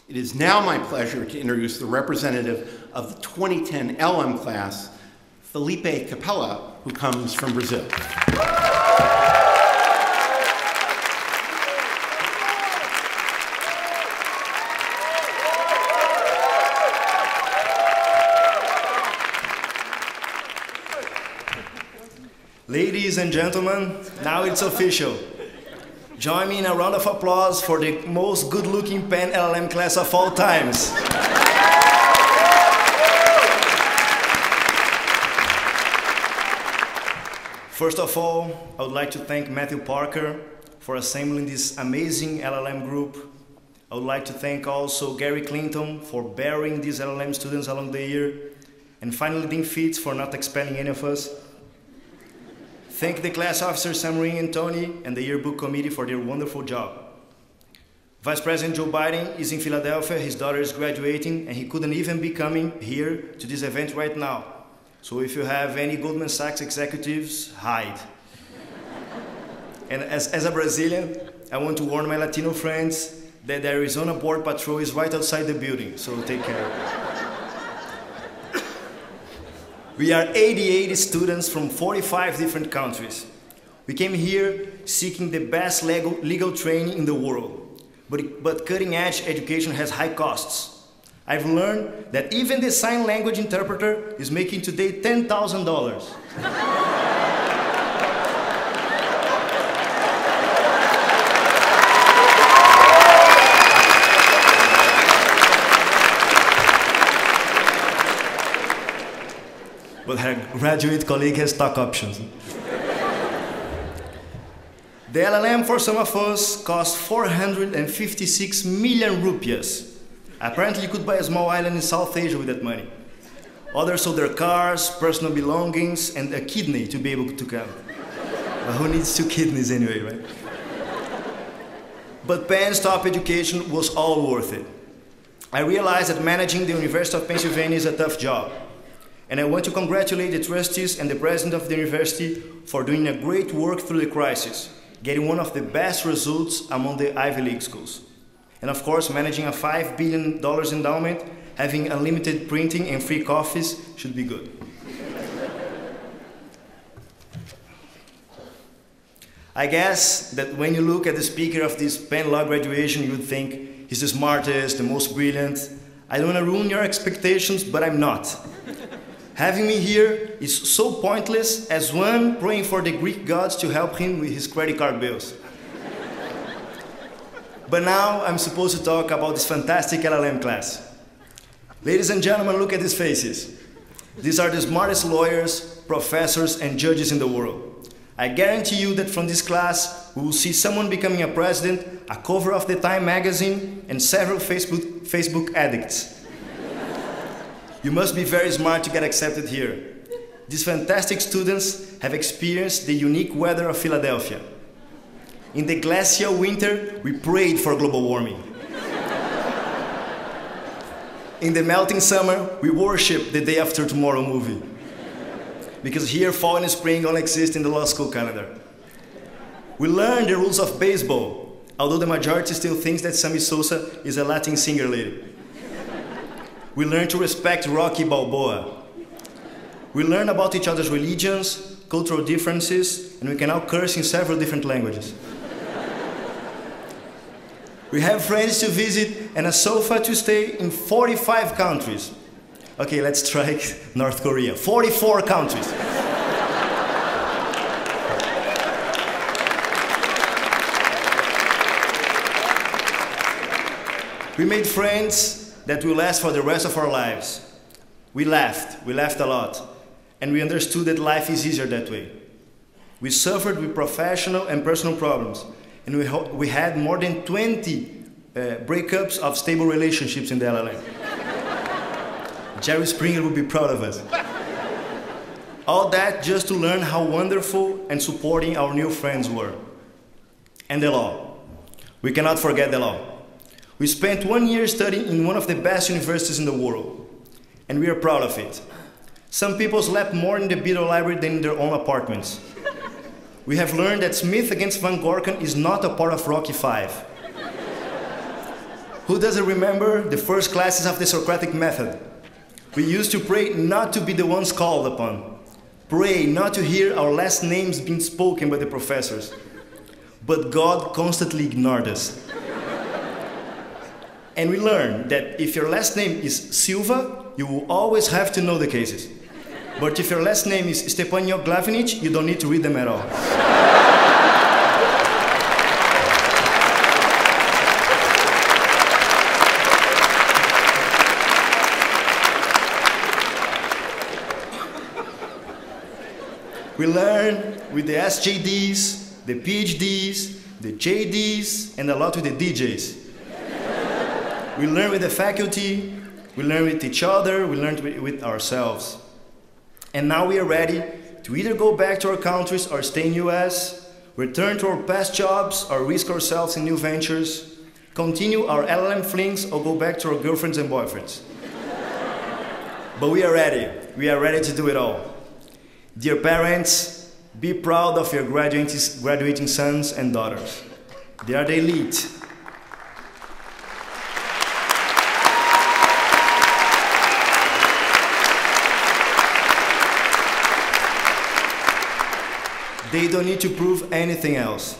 It is now my pleasure to introduce the representative of the 2010 LL.M class, Felipe Capella, who comes from Brazil. Ladies and gentlemen, now it's official. Join me in a round of applause for the most good-looking Pan LL.M class of all times. First of all, I would like to thank Matthew Parker for assembling this amazing LL.M group. I would like to thank also Gary Clinton for bearing these LL.M students along the year. And finally, Dean Fitz for not expelling any of us. Thank the class officers Sam Ring and Tony and the yearbook committee for their wonderful job. Vice President Joe Biden is in Philadelphia, his daughter is graduating, and he couldn't even be coming here to this event right now. So if you have any Goldman Sachs executives, hide. And as a Brazilian, I want to warn my Latino friends that the Arizona Border Patrol is right outside the building, so take care. We are 88 students from 45 different countries. We came here seeking the best legal training in the world, but cutting-edge education has high costs. I've learned that even the sign language interpreter is making today $10,000. But her graduate colleague has stock options. The LL.M for some of us cost 456 million rupias. Apparently you could buy a small island in South Asia with that money. Others sold their cars, personal belongings, and a kidney to be able to come. But who needs 2 kidneys anyway, right? But Penn's top education was all worth it. I realized that managing the University of Pennsylvania is a tough job. And I want to congratulate the trustees and the president of the university for doing a great work through the crisis, getting one of the best results among the Ivy League schools. And of course, managing a $5 billion endowment, having unlimited printing and free coffees should be good. I guess that when you look at the speaker of this Penn Law graduation, you would think he's the smartest, the most brilliant. I don't want to ruin your expectations, but I'm not. Having me here is so pointless as one praying for the Greek gods to help him with his credit card bills. But now I'm supposed to talk about this fantastic LL.M class. Ladies and gentlemen, look at these faces. These are the smartest lawyers, professors, and judges in the world. I guarantee you that from this class, we will see someone becoming a president, a cover of the Time magazine, and several Facebook addicts. You must be very smart to get accepted here. These fantastic students have experienced the unique weather of Philadelphia. In the glacial winter, we prayed for global warming. In the melting summer, we worship the Day After Tomorrow movie. Because here, fall and spring only exist in the law school calendar. We learned the rules of baseball, although the majority still thinks that Sammy Sosa is a Latin singer lady. We learn to respect Rocky Balboa. We learn about each other's religions, cultural differences, and we can now curse in several different languages. We have friends to visit and a sofa to stay in 45 countries. Okay, let's try North Korea. 44 countries. We made friends that will last for the rest of our lives. We laughed a lot, and we understood that life is easier that way. We suffered with professional and personal problems, and we had more than 20 breakups of stable relationships in the LL.M. Jerry Springer would be proud of us. All that just to learn how wonderful and supporting our new friends were. And the law. We cannot forget the law. We spent 1 year studying in one of the best universities in the world, and we are proud of it. Some people slept more in the Beatle Library than in their own apartments. We have learned that Smith against Van Gorken is not a part of Rocky V. Who doesn't remember the first classes of the Socratic method? We used to pray not to be the ones called upon. Pray not to hear our last names being spoken by the professors. But God constantly ignored us. And we learned that if your last name is Silva, you will always have to know the cases. But if your last name is Stepanio Glavinic, you don't need to read them at all. We learn with the SJDs, the PhDs, the JDs, and a lot with the DJs. We learn with the faculty, we learn with each other, we learn with ourselves. And now we are ready to either go back to our countries or stay in US, return to our past jobs or risk ourselves in new ventures, continue our LLM flings or go back to our girlfriends and boyfriends. But we are ready to do it all. Dear parents, be proud of your graduating sons and daughters. They are the elite. They don't need to prove anything else.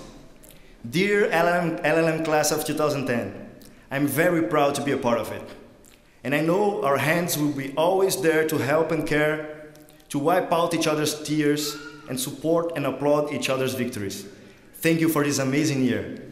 Dear LL.M class of 2010, I'm very proud to be a part of it. And I know our hands will be always there to help and care, to wipe out each other's tears, and support and applaud each other's victories. Thank you for this amazing year.